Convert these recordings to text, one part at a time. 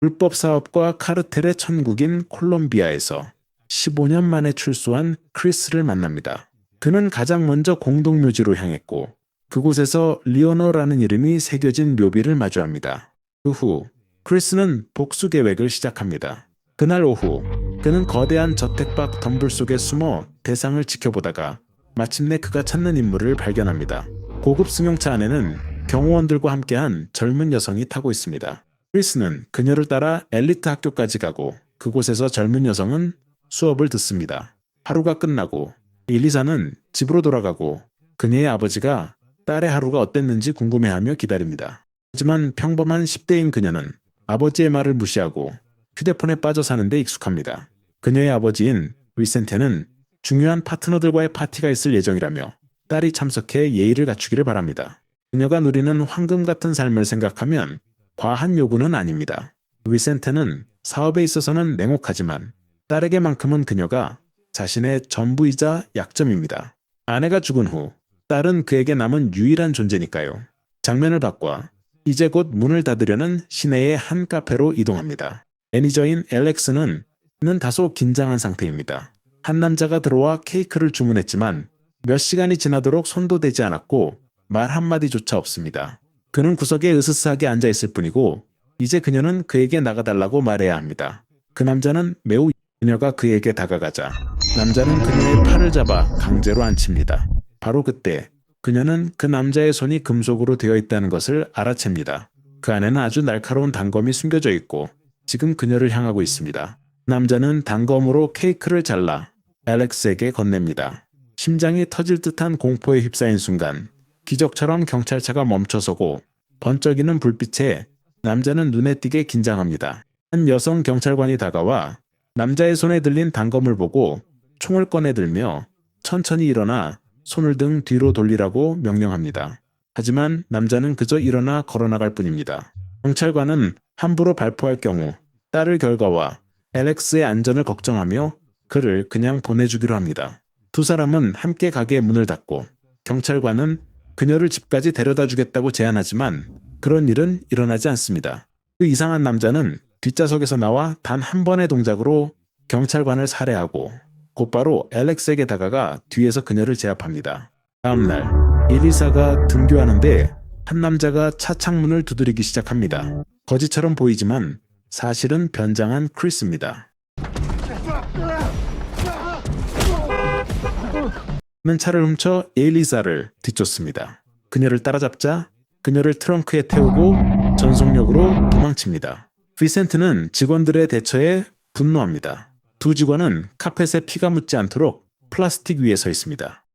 불법 사업과 카르텔의 천국인 콜롬비아에서 15년 만에 출소한 크리스를 만납니다. 그는 가장 먼저 공동묘지로 향했고 그곳에서 리오너라는 이름이 새겨진 묘비를 마주합니다. 그 후 크리스는 복수 계획을 시작합니다. 그날 오후 그는 거대한 저택 밖 덤불 속에 숨어 대상을 지켜보다가 마침내 그가 찾는 인물을 발견합니다. 고급 승용차 안에는 경호원들과 함께한 젊은 여성이 타고 있습니다. 크리스는 그녀를 따라 엘리트 학교까지 가고 그곳에서 젊은 여성은 수업을 듣습니다. 하루가 끝나고 일리사는 집으로 돌아가고 그녀의 아버지가 딸의 하루가 어땠는지 궁금해하며 기다립니다. 하지만 평범한 10대인 그녀는 아버지의 말을 무시하고 휴대폰에 빠져 사는 데 익숙합니다. 그녀의 아버지인 위센테는 중요한 파트너들과의 파티가 있을 예정이라며 딸이 참석해 예의를 갖추기를 바랍니다. 그녀가 누리는 황금 같은 삶을 생각하면 과한 요구는 아닙니다. 위센테는 사업에 있어서는 냉혹하지만 딸에게만큼은 그녀가 자신의 전부이자 약점입니다. 아내가 죽은 후 딸은 그에게 남은 유일한 존재니까요. 장면을 바꿔 이제 곧 문을 닫으려는 시내의 한 카페로 이동합니다. 매니저인 엘렉스는 다소 긴장한 상태입니다. 한 남자가 들어와 케이크를 주문했지만 몇 시간이 지나도록 손도 대지 않았고 말 한마디조차 없습니다. 그는 구석에 으스스하게 앉아있을 뿐이고 이제 그녀는 그에게 나가달라고 말해야 합니다. 그 남자는 매우 그녀가 그에게 다가가자 남자는 그녀의 팔을 잡아 강제로 앉힙니다. 바로 그때 그녀는 그 남자의 손이 금속으로 되어 있다는 것을 알아챕니다. 그 안에는 아주 날카로운 단검이 숨겨져 있고 지금 그녀를 향하고 있습니다. 남자는 단검으로 케이크를 잘라 알렉스에게 건넵니다. 심장이 터질 듯한 공포에 휩싸인 순간 기적처럼 경찰차가 멈춰서고 번쩍이는 불빛에 남자는 눈에 띄게 긴장합니다. 한 여성 경찰관이 다가와 남자의 손에 들린 단검을 보고 총을 꺼내들며 천천히 일어나 손을 등 뒤로 돌리라고 명령합니다. 하지만 남자는 그저 일어나 걸어나갈 뿐입니다. 경찰관은 함부로 발포할 경우 딸의 결과와 알렉스의 안전을 걱정하며 그를 그냥 보내주기로 합니다. 두 사람은 함께 가게의 문을 닫고 경찰관은 그녀를 집까지 데려다 주겠다고 제안하지만 그런 일은 일어나지 않습니다. 그 이상한 남자는 뒷좌석에서 나와 단 한 번의 동작으로 경찰관을 살해하고 곧바로 알렉스에게 다가가 뒤에서 그녀를 제압합니다. 다음날 일리사가 등교하는데 한 남자가 차 창문을 두드리기 시작합니다. 거지처럼 보이지만 사실은 변장한 크리스입니다. 그는 차를 훔쳐 엘리사를 뒤쫓습니다. 그녀를 따라잡자 그녀를 트렁크에 태우고 전속력으로 도망칩니다. 비센트는 직원들의 대처에 분노합니다. 두 직원은 카펫에 피가 묻지 않도록 플라스틱 위에 서 있습니다.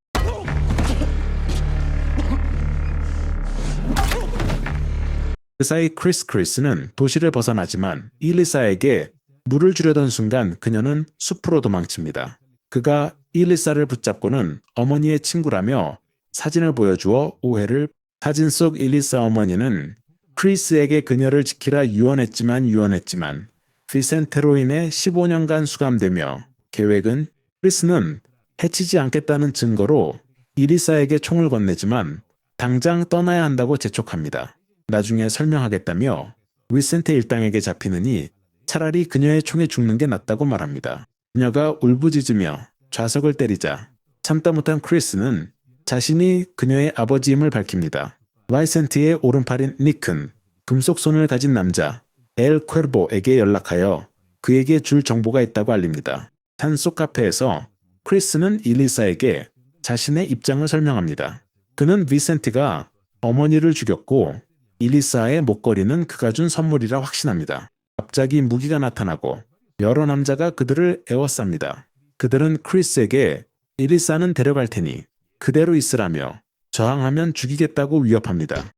그 사이 크리스는 도시를 벗어나지만 일리사에게 물을 주려던 순간 그녀는 숲으로 도망칩니다. 그가 일리사를 붙잡고는 어머니의 친구라며 사진을 보여주어 오해를 사진 속 일리사 어머니는 크리스에게 그녀를 지키라 유언했지만 비센테로 인해 15년간 수감되며 계획은 크리스는 해치지 않겠다는 증거로 일리사에게 총을 건네지만 당장 떠나야 한다고 재촉합니다. 나중에 설명하겠다며 위센테 일당에게 잡히느니 차라리 그녀의 총에 죽는 게 낫다고 말합니다. 그녀가 울부짖으며 좌석을 때리자 참다 못한 크리스는 자신이 그녀의 아버지임을 밝힙니다. 와이센트의 오른팔인 닉은 금속 손을 가진 남자 엘 퀘르보에게 연락하여 그에게 줄 정보가 있다고 알립니다. 산속 카페에서 크리스는 일리사에게 자신의 입장을 설명합니다. 그는 비센트가 어머니를 죽였고 일리사의 목걸이는 그가 준 선물이라 확신합니다. 갑자기 무기가 나타나고 여러 남자가 그들을 에워쌉니다. 그들은 크리스에게 일리사는 데려갈 테니 그대로 있으라며 저항하면 죽이겠다고 위협합니다.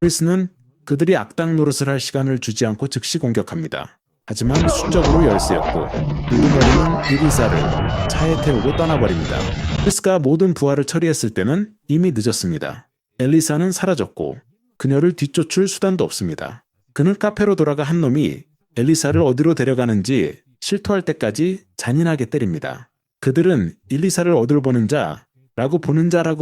크리스는 그들이 악당 노릇을 할 시간을 주지 않고 즉시 공격합니다. 하지만 수적으로 열세였고 누군가는 일리사를 차에 태우고 떠나버립니다. 크리스가 모든 부하를 처리했을 때는 이미 늦었습니다. 엘리사는 사라졌고 그녀를 뒤쫓을 수단도 없습니다. 그는 카페로 돌아가 한 놈이 엘리사를 어디로 데려가는지 실토할 때까지 잔인하게 때립니다. 그들은 일리사를 어디로 보는 자라고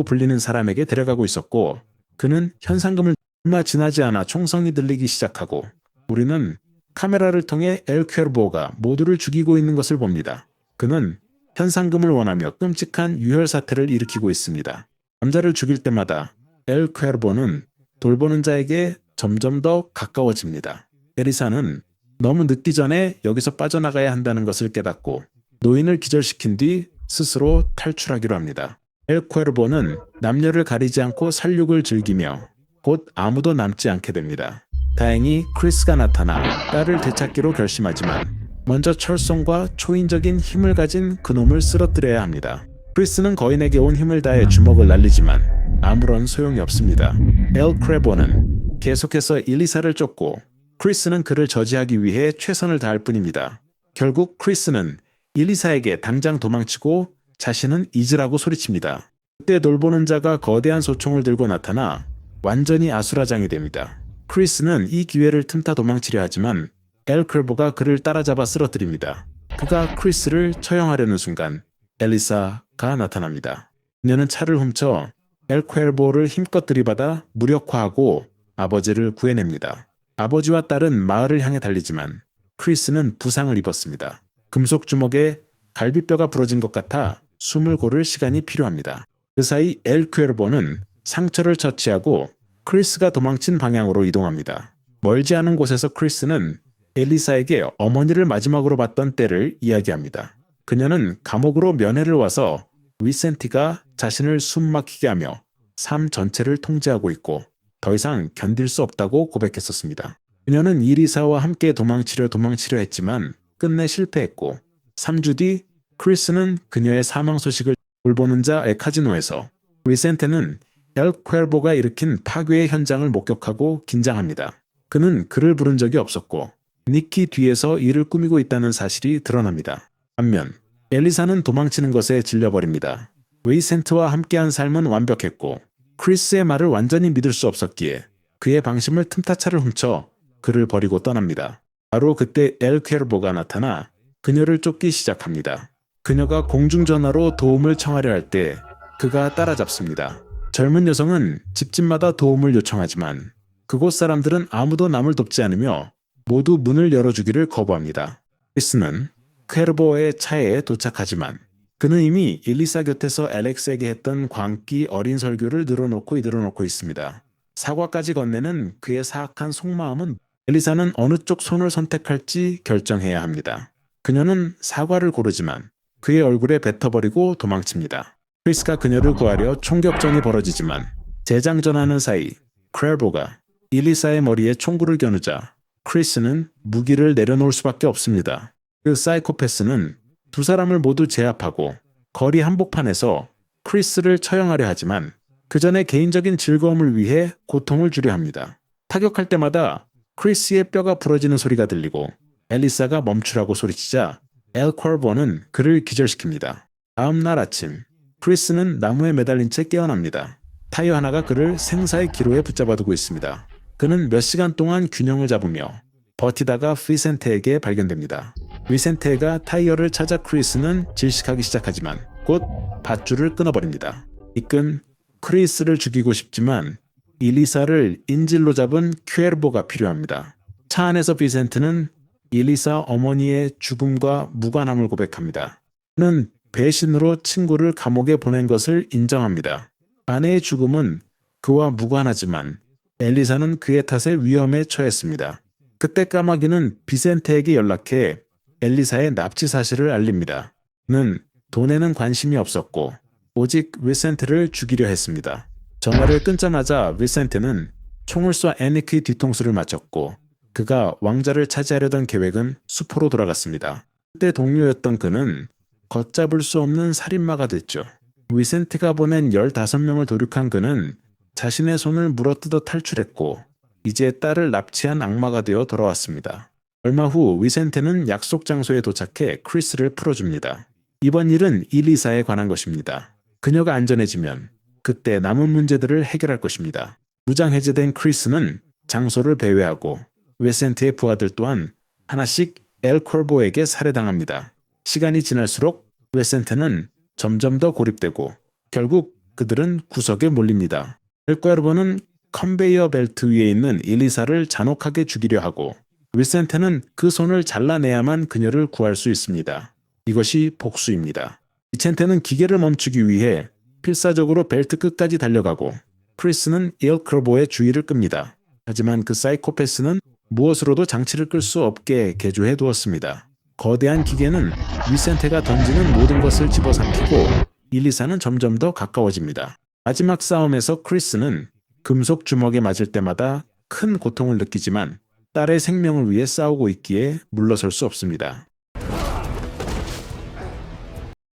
불리는 사람에게 데려가고 있었고 그는 현상금을 얼마 지나지 않아 총성이 들리기 시작하고 우리는 카메라를 통해 엘 퀘르보가 모두를 죽이고 있는 것을 봅니다. 그는 현상금을 원하며 끔찍한 유혈 사태를 일으키고 있습니다. 남자를 죽일 때마다 엘 퀘르보는 돌보는 자에게 점점 더 가까워집니다. 에리사는 너무 늦기 전에 여기서 빠져나가야 한다는 것을 깨닫고 노인을 기절시킨 뒤 스스로 탈출하기로 합니다. 엘 퀘르보는 남녀를 가리지 않고 살육을 즐기며 곧 아무도 남지 않게 됩니다. 다행히 크리스가 나타나 딸을 되찾기로 결심하지만 먼저 철성과 초인적인 힘을 가진 그놈을 쓰러뜨려야 합니다. 크리스는 거인에게 온 힘을 다해 주먹을 날리지만 아무런 소용이 없습니다. 엘 퀘르보는 계속해서 일리사를 쫓고 크리스는 그를 저지하기 위해 최선을 다할 뿐입니다. 결국 크리스는 일리사에게 당장 도망치고 자신은 잊으라고 소리칩니다. 그때 돌보는 자가 거대한 소총을 들고 나타나 완전히 아수라장이 됩니다. 크리스는 이 기회를 틈타 도망치려 하지만 엘 퀘르보가 그를 따라잡아 쓰러뜨립니다. 그가 크리스를 처형하려는 순간 엘리사가 나타납니다. 그녀는 차를 훔쳐 엘 퀘르보를 힘껏 들이받아 무력화하고 아버지를 구해냅니다. 아버지와 딸은 마을을 향해 달리지만 크리스는 부상을 입었습니다. 금속 주먹에 갈비뼈가 부러진 것 같아 숨을 고를 시간이 필요합니다. 그 사이 엘 퀘르보는 상처를 처치하고 크리스가 도망친 방향으로 이동합니다. 멀지 않은 곳에서 크리스는 엘리사에게 어머니를 마지막으로 봤던 때를 이야기합니다. 그녀는 감옥으로 면회를 와서 위센티가 자신을 숨막히게 하며 삶 전체를 통제하고 있고 더 이상 견딜 수 없다고 고백했었습니다. 그녀는 이리사와 함께 도망치려 했지만 끝내 실패했고 3주 뒤 크리스는 그녀의 사망 소식을 돌보는 자 에카지노에서 위센테는 엘 퀘르보가 일으킨 파괴의 현장을 목격하고 긴장합니다. 그는 그를 부른 적이 없었고 니키 뒤에서 일을 꾸미고 있다는 사실이 드러납니다. 반면 엘리사는 도망치는 것에 질려버립니다. 웨이센트와 함께한 삶은 완벽했고 크리스의 말을 완전히 믿을 수 없었기에 그의 방심을 틈타 차를 훔쳐 그를 버리고 떠납니다. 바로 그때 엘 퀘르보가 나타나 그녀를 쫓기 시작합니다. 그녀가 공중전화로 도움을 청하려 할 때 그가 따라잡습니다. 젊은 여성은 집집마다 도움을 요청하지만 그곳 사람들은 아무도 남을 돕지 않으며 모두 문을 열어주기를 거부합니다. 크리스는 퀘르보의 차에 도착하지만 그는 이미 일리사 곁에서 알렉스에게 했던 광기 어린 설교를 늘어놓고 있습니다. 사과까지 건네는 그의 사악한 속마음은 엘리사는 어느 쪽 손을 선택할지 결정해야 합니다. 그녀는 사과를 고르지만 그의 얼굴에 뱉어버리고 도망칩니다. 크리스가 그녀를 구하려 총격전이 벌어지지만 재장전하는 사이 퀘르보가 일리사의 머리에 총구를 겨누자 크리스는 무기를 내려놓을 수밖에 없습니다. 그 사이코패스는 두 사람을 모두 제압하고 거리 한복판에서 크리스를 처형하려 하지만 그 전에 개인적인 즐거움을 위해 고통을 주려 합니다. 타격할 때마다 크리스의 뼈가 부러지는 소리가 들리고 엘리사가 멈추라고 소리치자 엘 퀘르보는 그를 기절시킵니다. 다음 날 아침 크리스는 나무에 매달린 채 깨어납니다. 타이어 하나가 그를 생사의 기로에 붙잡아두고 있습니다. 그는 몇 시간 동안 균형을 잡으며 버티다가 비센테에게 발견됩니다. 비센테가 타이어를 찾아 크리스는 질식하기 시작하지만 곧 밧줄을 끊어버립니다. 이끈 크리스를 죽이고 싶지만 일리사를 인질로 잡은 퀘르보가 필요합니다. 차 안에서 비센트는 일리사 어머니의 죽음과 무관함을 고백합니다. 그는 배신으로 친구를 감옥에 보낸 것을 인정합니다. 아내의 죽음은 그와 무관하지만 엘리사는 그의 탓에 위험에 처했습니다. 그때 까마귀는 비센테에게 연락해 엘리사의 납치 사실을 알립니다. 그는 돈에는 관심이 없었고 오직 위센트를 죽이려 했습니다. 전화를 끊자마자 위센트는 총을 쏴 애니크의 뒤통수를 맞췄고 그가 왕자를 차지하려던 계획은 수포로 돌아갔습니다. 그때 동료였던 그는 걷잡을 수 없는 살인마가 됐죠. 위센트가 보낸 15명을 도륙한 그는 자신의 손을 물어뜯어 탈출했고 이제 딸을 납치한 악마가 되어 돌아왔습니다. 얼마 후 위센트는 약속 장소에 도착해 크리스를 풀어줍니다. 이번 일은 일리사에 관한 것입니다. 그녀가 안전해지면 그때 남은 문제들을 해결할 것입니다. 무장 해제된 크리스는 장소를 배회하고 위센트의 부하들 또한 하나씩 엘 퀘르보에게 살해당합니다. 시간이 지날수록 위센트는 점점 더 고립되고 결국 그들은 구석에 몰립니다. 엘 퀘르보는 컨베이어 벨트 위에 있는 일리사를 잔혹하게 죽이려 하고 위센테는 그 손을 잘라내야만 그녀를 구할 수 있습니다. 이것이 복수입니다. 비첸테는 기계를 멈추기 위해 필사적으로 벨트 끝까지 달려가고 크리스는 엘 커보의 주의를 끕니다. 하지만 그 사이코패스는 무엇으로도 장치를 끌 수 없게 개조해 두었습니다. 거대한 기계는 위센테가 던지는 모든 것을 집어삼키고 일리사는 점점 더 가까워집니다. 마지막 싸움에서 크리스는 금속 주먹에 맞을 때마다 큰 고통을 느끼지만 딸의 생명을 위해 싸우고 있기에 물러설 수 없습니다.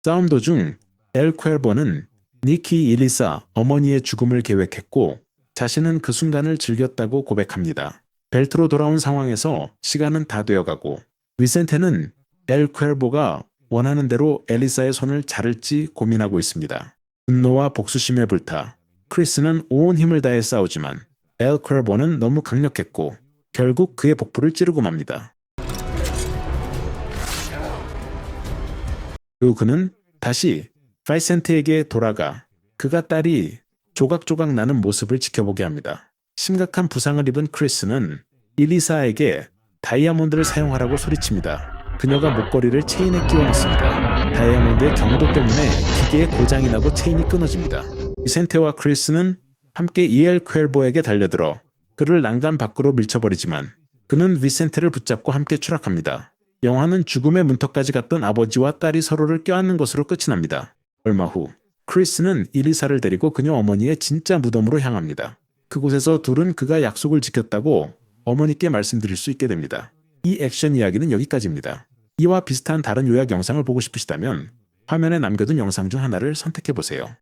싸움 도중 엘 퀘르보는 니키 일리사 어머니의 죽음을 계획했고 자신은 그 순간을 즐겼다고 고백합니다. 벨트로 돌아온 상황에서 시간은 다 되어가고 위센테는 엘 퀘르보가 원하는 대로 엘리사의 손을 자를지 고민하고 있습니다. 분노와 복수심에 불타 크리스는 온 힘을 다해 싸우지만 엘 퀘르보는 너무 강력했고 결국 그의 복부를 찌르고 맙니다. 그리고 그는 다시 파이센트에게 돌아가 그가 딸이 조각조각 나는 모습을 지켜보게 합니다. 심각한 부상을 입은 크리스는 일리사에게 다이아몬드를 사용하라고 소리칩니다. 그녀가 목걸이를 체인에 끼워 넣습니다. 다이아몬드의 경도 때문에 기계에 고장이 나고 체인이 끊어집니다. 비센테와 크리스는 함께 이엘 퀘르보에게 달려들어 그를 난간 밖으로 밀쳐버리지만 그는 비센테를 붙잡고 함께 추락합니다. 영화는 죽음의 문턱까지 갔던 아버지와 딸이 서로를 껴안는 것으로 끝이 납니다. 얼마 후 크리스는 일리사를 데리고 그녀 어머니의 진짜 무덤으로 향합니다. 그곳에서 둘은 그가 약속을 지켰다고 어머니께 말씀드릴 수 있게 됩니다. 이 액션 이야기는 여기까지입니다. 이와 비슷한 다른 요약 영상을 보고 싶으시다면 화면에 남겨둔 영상 중 하나를 선택해보세요.